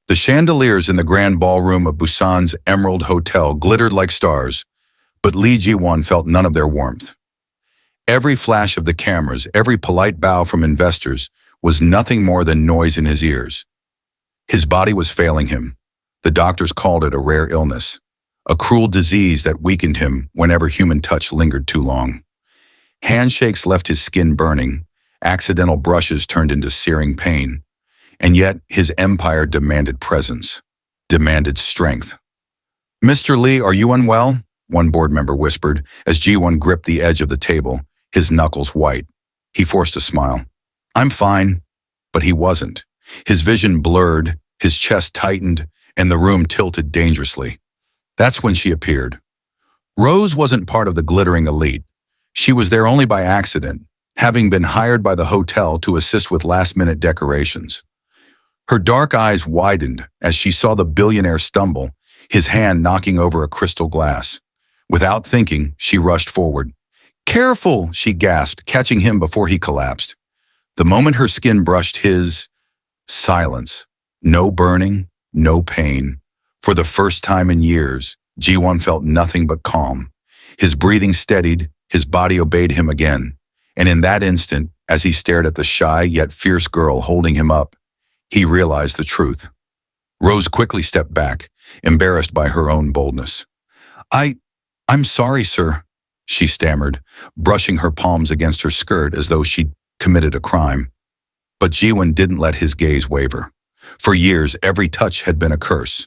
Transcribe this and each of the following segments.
The chandeliers in the grand ballroom of Busan's Emerald Hotel glittered like stars, but Lee Ji-won felt none of their warmth. Every flash of the cameras, every polite bow from investors was nothing more than noise in his ears. His body was failing him. The doctors called it a rare illness, a cruel disease that weakened him whenever human touch lingered too long. Handshakes left his skin burning, accidental brushes turned into searing pain, and yet his empire demanded presence, demanded strength. "Mr. Lee, are you unwell?" one board member whispered as Ji-won gripped the edge of the table, his knuckles white. He forced a smile. "I'm fine." But he wasn't. His vision blurred, his chest tightened, and the room tilted dangerously. That's when she appeared. Rose wasn't part of the glittering elite. She was there only by accident, having been hired by the hotel to assist with last-minute decorations. Her dark eyes widened as she saw the billionaire stumble, his hand knocking over a crystal glass. Without thinking, she rushed forward. "Careful!" she gasped, catching him before he collapsed. The moment her skin brushed his, silence. No burning, no pain. For the first time in years, Ji-won felt nothing but calm. His breathing steadied, his body obeyed him again. And in that instant, as he stared at the shy yet fierce girl holding him up, he realized the truth. Rose quickly stepped back, embarrassed by her own boldness. I'm sorry, sir," she stammered, brushing her palms against her skirt as though she'd committed a crime. But Ji-won didn't let his gaze waver. For years, every touch had been a curse.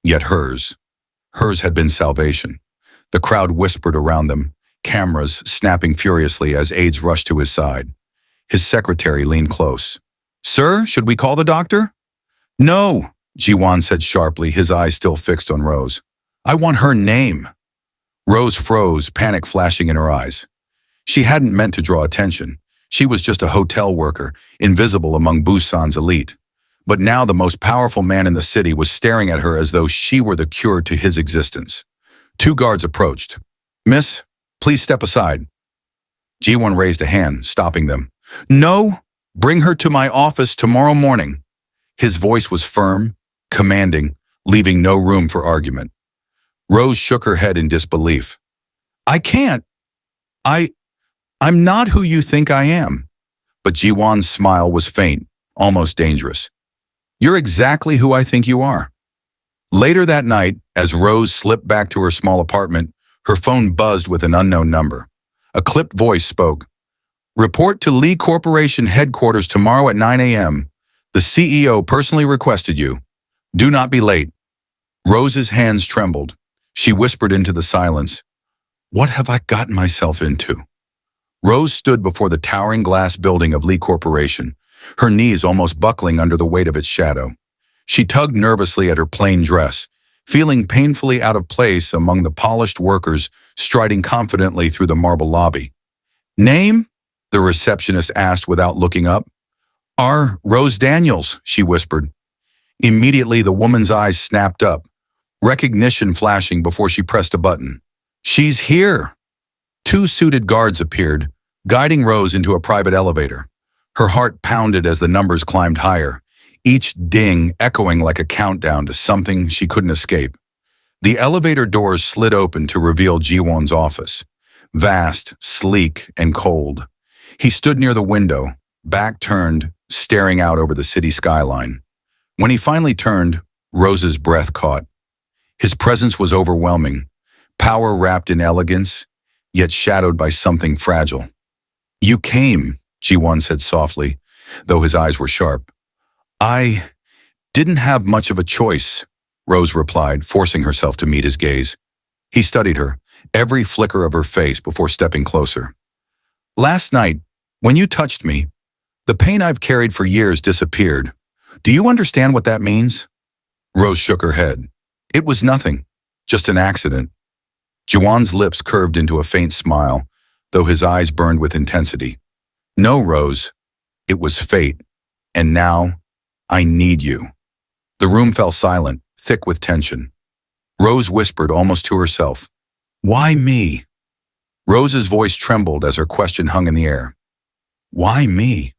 Yet hers had been salvation. The crowd whispered around them, cameras snapping furiously as aides rushed to his side. His secretary leaned close. "Sir, should we call the doctor?" "No," Ji-won said sharply, his eyes still fixed on Rose. "I want her name." Rose froze, panic flashing in her eyes. She hadn't meant to draw attention. She was just a hotel worker, invisible among Busan's elite. But now the most powerful man in the city was staring at her as though she were the cure to his existence. Two guards approached. "Miss, please step aside." Ji-won raised a hand, stopping them. "No, bring her to my office tomorrow morning." His voice was firm, commanding, leaving no room for argument. Rose shook her head in disbelief. "I can't. I'm not who you think I am." But Ji-won's smile was faint, almost dangerous. "You're exactly who I think you are." Later that night, as Rose slipped back to her small apartment, her phone buzzed with an unknown number. A clipped voice spoke. "Report to Lee Corporation headquarters tomorrow at 9 a.m. The CEO personally requested you. Do not be late." Rose's hands trembled. She whispered into the silence, "What have I gotten myself into?" Rose stood before the towering glass building of Lee Corporation, her knees almost buckling under the weight of its shadow. She tugged nervously at her plain dress, feeling painfully out of place among the polished workers striding confidently through the marble lobby. "Name?" the receptionist asked without looking up. "R. Rose Daniels," she whispered. Immediately, the woman's eyes snapped up, recognition flashing before she pressed a button. "She's here." Two suited guards appeared, guiding Rose into a private elevator. Her heart pounded as the numbers climbed higher, each ding echoing like a countdown to something she couldn't escape. The elevator doors slid open to reveal Ji-won's office, vast, sleek, and cold. He stood near the window, back turned, staring out over the city skyline. When he finally turned, Rose's breath caught. His presence was overwhelming, power wrapped in elegance, yet shadowed by something fragile. "You came," Ji-won said softly, though his eyes were sharp. "I didn't have much of a choice," Rose replied, forcing herself to meet his gaze. He studied her, every flicker of her face before stepping closer. "Last night, when you touched me, the pain I've carried for years disappeared. Do you understand what that means?" Rose shook her head. "It was nothing, just an accident." Ji-won's lips curved into a faint smile, though his eyes burned with intensity. "No, Rose, it was fate, and now I need you." The room fell silent, thick with tension. Rose whispered almost to herself, "Why me?" Rose's voice trembled as her question hung in the air. "Why me?"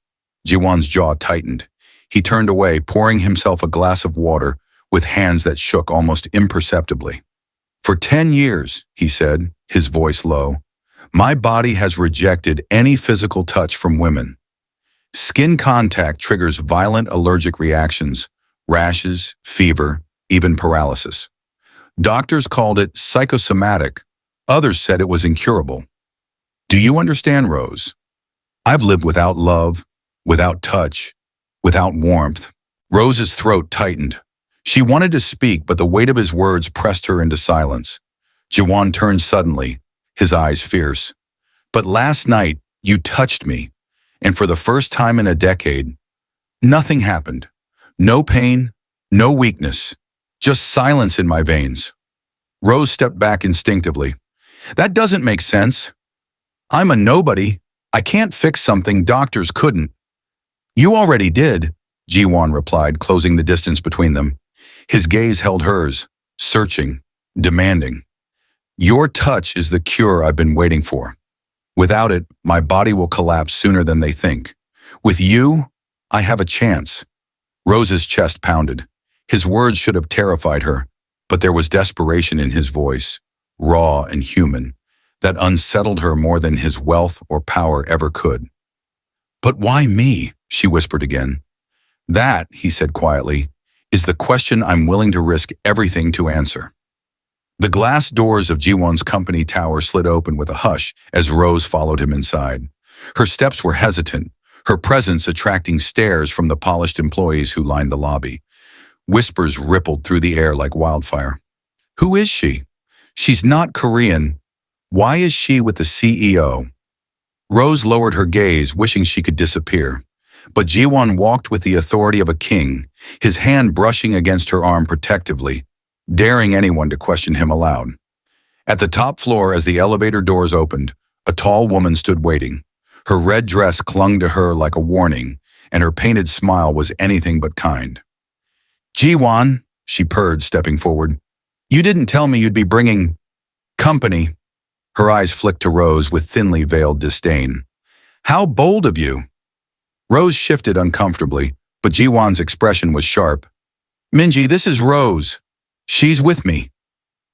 Ji-won's jaw tightened. He turned away, pouring himself a glass of water with hands that shook almost imperceptibly. For 10 years, he said, his voice low, my body has rejected any physical touch from women. Skin contact triggers violent allergic reactions, rashes, fever, even paralysis. Doctors called it psychosomatic. Others said it was incurable. Do you understand, Rose? I've lived without love, without touch, without warmth. Rose's throat tightened. She wanted to speak, but the weight of his words pressed her into silence. Jiwan turned suddenly, his eyes fierce. But last night, you touched me, and for the first time in a decade, nothing happened. No pain, no weakness, just silence in my veins. Rose stepped back instinctively. That doesn't make sense. I'm a nobody. I can't fix something doctors couldn't. You already did, Jiwan replied, closing the distance between them. His gaze held hers, searching, demanding. Your touch is the cure I've been waiting for. Without it, my body will collapse sooner than they think. With you, I have a chance. Rose's chest pounded. His words should have terrified her, but there was desperation in his voice, raw and human, that unsettled her more than his wealth or power ever could. But why me? She whispered again. That, he said quietly, is the question I'm willing to risk everything to answer. The glass doors of Jiwon's company tower slid open with a hush as Rose followed him inside. Her steps were hesitant, her presence attracting stares from the polished employees who lined the lobby. Whispers rippled through the air like wildfire. Who is she? She's not Korean. Why is she with the CEO? Rose lowered her gaze, wishing she could disappear. But Jiwon walked with the authority of a king, his hand brushing against her arm protectively, daring anyone to question him aloud. At the top floor, as the elevator doors opened, a tall woman stood waiting. Her red dress clung to her like a warning, and her painted smile was anything but kind. Jiwon, she purred, stepping forward. You didn't tell me you'd be bringing company. Her eyes flicked to Rose with thinly veiled disdain. How bold of you. Rose shifted uncomfortably, but Jiwon's expression was sharp. Minji, this is Rose. She's with me.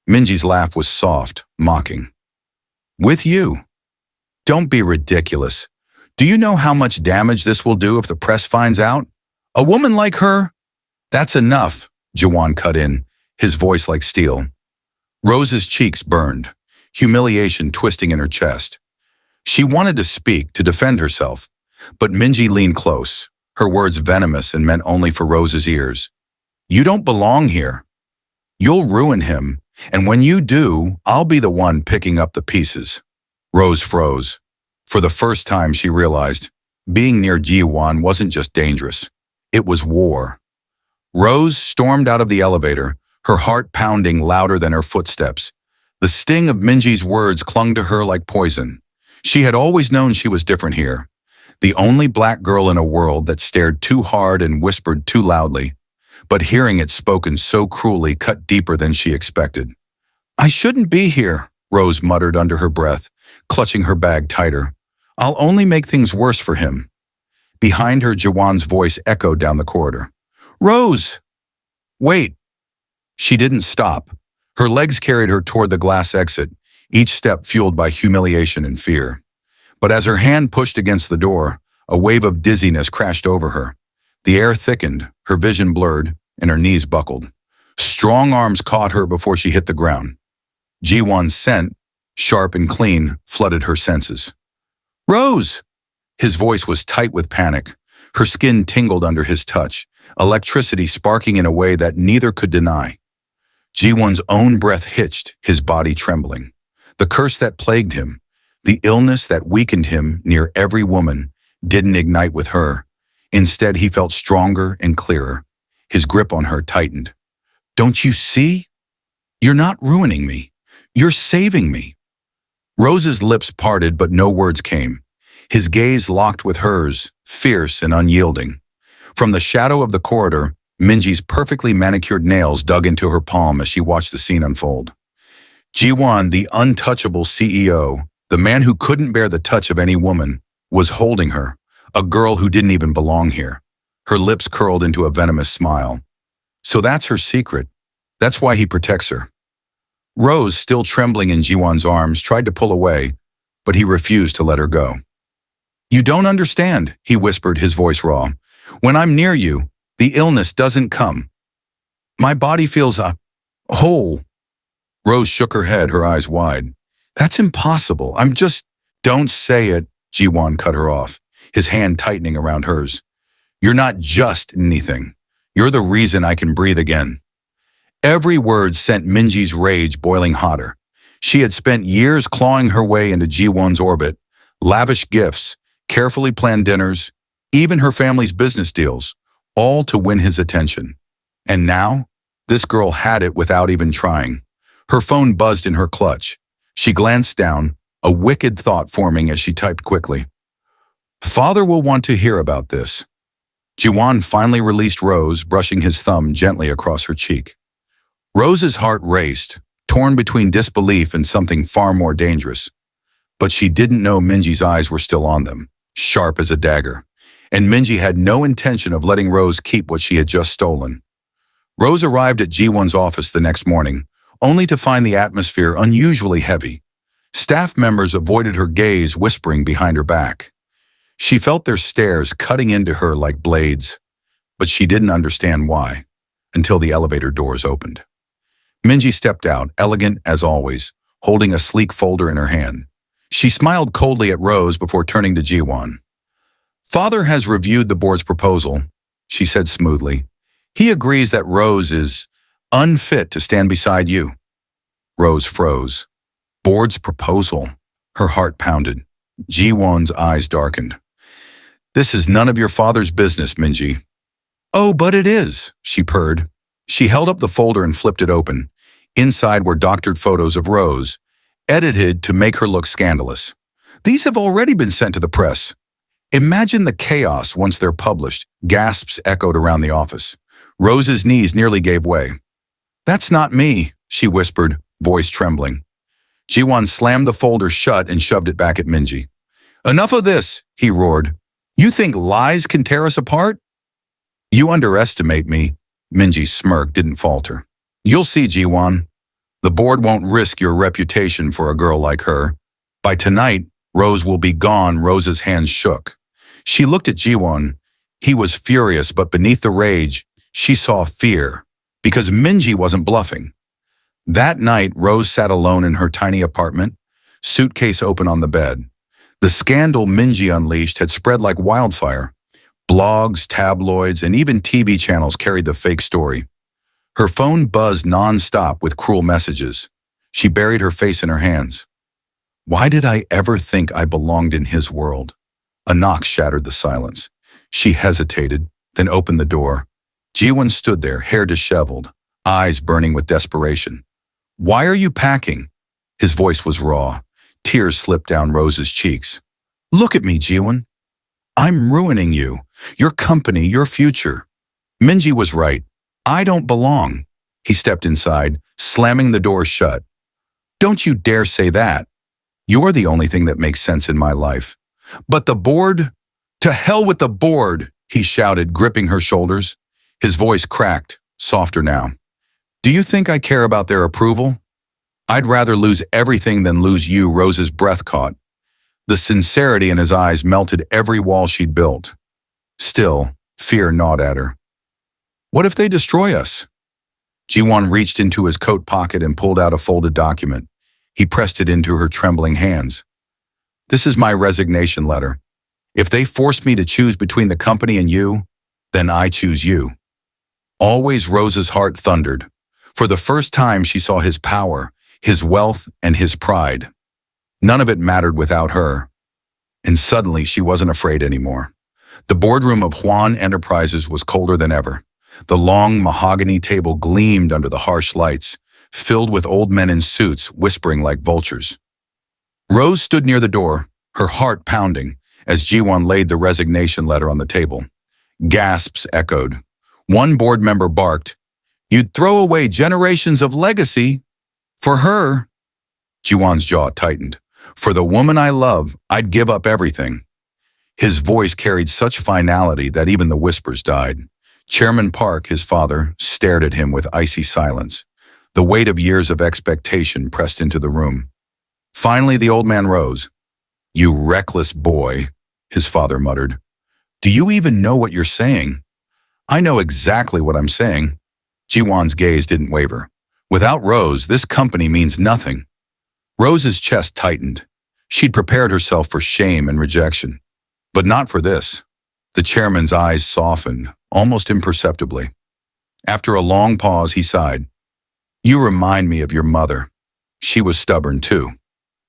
Minji's laugh was soft, mocking. With you? Don't be ridiculous. Do you know how much damage this will do if the press finds out? A woman like her? That's enough, Jiwon cut in, his voice like steel. Rose's cheeks burned, humiliation twisting in her chest. She wanted to speak, to defend herself, but Minji leaned close, her words venomous and meant only for Rose's ears. You don't belong here. You'll ruin him, and when you do, I'll be the one picking up the pieces. Rose froze. For the first time, she realized being near Jiwon wasn't just dangerous. It was war. Rose stormed out of the elevator, her heart pounding louder than her footsteps. The sting of Minji's words clung to her like poison. She had always known she was different here. The only black girl in a world that stared too hard and whispered too loudly. But hearing it spoken so cruelly cut deeper than she expected. I shouldn't be here, Rose muttered under her breath, clutching her bag tighter. I'll only make things worse for him. Behind her, Jiwon's voice echoed down the corridor. Rose! Wait! She didn't stop. Her legs carried her toward the glass exit, each step fueled by humiliation and fear. But as her hand pushed against the door, a wave of dizziness crashed over her. The air thickened, her vision blurred, and her knees buckled. Strong arms caught her before she hit the ground. Jiwon's scent, sharp and clean, flooded her senses. Rose! His voice was tight with panic. Her skin tingled under his touch, electricity sparking in a way that neither could deny. Jiwon's own breath hitched, his body trembling. The curse that plagued him, the illness that weakened him near every woman, didn't ignite with her. Instead, he felt stronger and clearer. His grip on her tightened. Don't you see? You're not ruining me. You're saving me. Rose's lips parted, but no words came. His gaze locked with hers, fierce and unyielding. From the shadow of the corridor, Minji's perfectly manicured nails dug into her palm as she watched the scene unfold. Jiwon, the untouchable CEO, the man who couldn't bear the touch of any woman, was holding her, a girl who didn't even belong here. Her lips curled into a venomous smile. So that's her secret. That's why he protects her. Rose, still trembling in Jiwon's arms, tried to pull away, but he refused to let her go. You don't understand, he whispered, his voice raw. When I'm near you, the illness doesn't come. My body feels whole. Rose shook her head, her eyes wide. That's impossible. Don't say it, Jiwon cut her off, his hand tightening around hers. You're not just anything. You're the reason I can breathe again. Every word sent Minji's rage boiling hotter. She had spent years clawing her way into Jiwon's orbit, lavish gifts, carefully planned dinners, even her family's business deals, all to win his attention. And now, this girl had it without even trying. Her phone buzzed in her clutch. She glanced down, a wicked thought forming as she typed quickly. Father will want to hear about this. Jiwon finally released Rose, brushing his thumb gently across her cheek. Rose's heart raced, torn between disbelief and something far more dangerous. But she didn't know Minji's eyes were still on them, sharp as a dagger, and Minji had no intention of letting Rose keep what she had just stolen. Rose arrived at Jiwon's office the next morning, only to find the atmosphere unusually heavy. Staff members avoided her gaze, whispering behind her back. She felt their stares cutting into her like blades, but she didn't understand why, until the elevator doors opened. Minji stepped out, elegant as always, holding a sleek folder in her hand. She smiled coldly at Rose before turning to Jiwon. Father has reviewed the board's proposal, she said smoothly. He agrees that Rose is unfit to stand beside you. Rose froze. Board's proposal. Her heart pounded. Jiwon's eyes darkened. This is none of your father's business, Minji. Oh, but it is, she purred. She held up the folder and flipped it open. Inside were doctored photos of Rose, edited to make her look scandalous. These have already been sent to the press. Imagine the chaos once they're published, gasps echoed around the office. Rose's knees nearly gave way. That's not me, she whispered, voice trembling. Jiwon slammed the folder shut and shoved it back at Minji. Enough of this, he roared. You think lies can tear us apart? You underestimate me. Minji's smirk didn't falter. You'll see, Jiwon. The board won't risk your reputation for a girl like her. By tonight, Rose will be gone. Rose's hands shook. She looked at Jiwon. He was furious, but beneath the rage, she saw fear, because Minji wasn't bluffing. That night, Rose sat alone in her tiny apartment, suitcase open on the bed. The scandal Minji unleashed had spread like wildfire. Blogs, tabloids, and even TV channels carried the fake story. Her phone buzzed non-stop with cruel messages. She buried her face in her hands. Why did I ever think I belonged in his world? A knock shattered the silence. She hesitated, then opened the door. Jiwon stood there, hair disheveled, eyes burning with desperation. Why are you packing? His voice was raw. Tears slipped down Rose's cheeks. Look at me, Jiwon. I'm ruining you, your company, your future. Minji was right. I don't belong. He stepped inside, slamming the door shut. Don't you dare say that. You're the only thing that makes sense in my life. But the board? To hell with the board, he shouted, gripping her shoulders. His voice cracked, softer now. Do you think I care about their approval? I'd rather lose everything than lose you. Rose's breath caught. The sincerity in his eyes melted every wall she'd built. Still, fear gnawed at her. What if they destroy us? Jiwon reached into his coat pocket and pulled out a folded document. He pressed it into her trembling hands. This is my resignation letter. If they force me to choose between the company and you, then I choose you. Always Rose's heart thundered. For the first time she saw his power, his wealth, and his pride. None of it mattered without her. And suddenly she wasn't afraid anymore. The boardroom of Hwan Enterprises was colder than ever. The long mahogany table gleamed under the harsh lights, filled with old men in suits whispering like vultures. Rose stood near the door, her heart pounding, as Jiwon laid the resignation letter on the table. Gasps echoed. One board member barked, "You'd throw away generations of legacy for her." Jiwon's jaw tightened. For the woman I love, I'd give up everything. His voice carried such finality that even the whispers died. Chairman Park, his father, stared at him with icy silence. The weight of years of expectation pressed into the room. Finally, the old man rose. "You reckless boy," his father muttered. "Do you even know what you're saying?" "I know exactly what I'm saying." Jiwon's gaze didn't waver. "Without Rose, this company means nothing." Rose's chest tightened. She'd prepared herself for shame and rejection. But not for this. The chairman's eyes softened, almost imperceptibly. After a long pause, he sighed. "You remind me of your mother. She was stubborn too."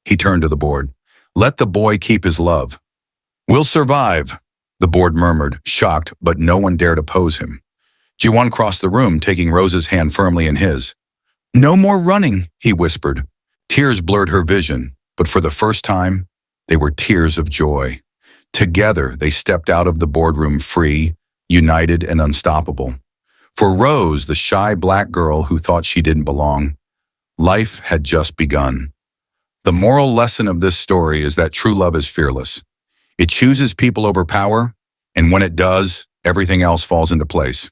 He turned to the board. "Let the boy keep his love." "We'll survive," the board murmured, shocked, but no one dared oppose him. Jiwon crossed the room, taking Rose's hand firmly in his. "No more running," he whispered. Tears blurred her vision, but for the first time, they were tears of joy. Together, they stepped out of the boardroom free, united and unstoppable. For Rose, the shy black girl who thought she didn't belong, life had just begun. The moral lesson of this story is that true love is fearless. It chooses people over power, and when it does, everything else falls into place.